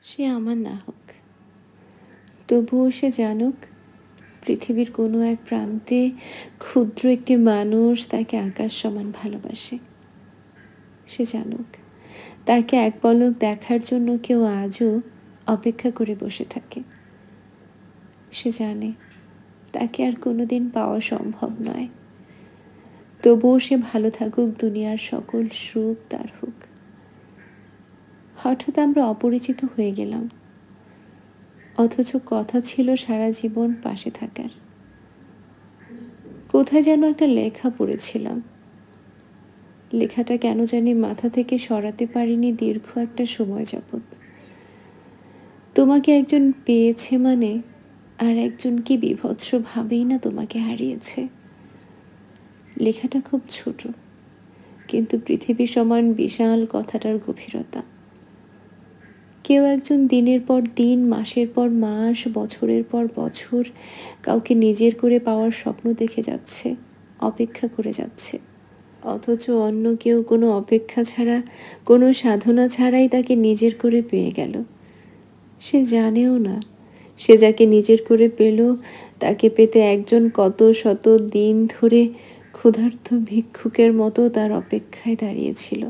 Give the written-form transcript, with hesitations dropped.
সে আমার না হোক, তবুও সে জানুক পৃথিবীর কোনো এক প্রান্তে ক্ষুদ্র একটি মানুষ তাকে আকাশ সমান ভালোবাসে। সে জানুক তাকে এক পলক দেখার জন্য কেউ আজও অপেক্ষা করে বসে থাকে। সে জানে তাকে আর কোনোদিন পাওয়া সম্ভব নয়, তবুও সে ভালো থাকুক, দুনিয়ার সকল সুখ তার হোক। হঠাৎ আমরা অপরিচিত হয়ে গেলাম, অথচ কথা ছিল সারা জীবন পাশে থাকার। কোথায় যেন একটা লেখা পড়েছিলাম, লেখাটা কেন জানি মাথা থেকে সরাতে পারিনি দীর্ঘ একটা সময় যাবৎ। তোমাকে একজন পেয়েছে মানে আর একজন কি বিভৎসভাবেই না তোমাকে হারিয়েছে। লেখাটা খুব ছোট, কিন্তু পৃথিবী সমান বিশাল কথাটার গভীরতা। কেউ একজন দিনের পর দিন, মাসের পর মাস, বছরের পর বছর কাউকে নিজের করে পাওয়ার স্বপ্ন দেখে যাচ্ছে, অপেক্ষা করে যাচ্ছে। অথচ অন্য কেউ কোনো অপেক্ষা ছাড়া, কোনো সাধনা ছাড়াই তাকে নিজের করে পেয়ে গেল। সে জানেও না সে যাকে নিজের করে পেল তাকে পেতে একজন কত শত দিন ধরে ক্ষুধার্ত ভিক্ষুকের মতো তার অপেক্ষায় দাঁড়িয়েছিল।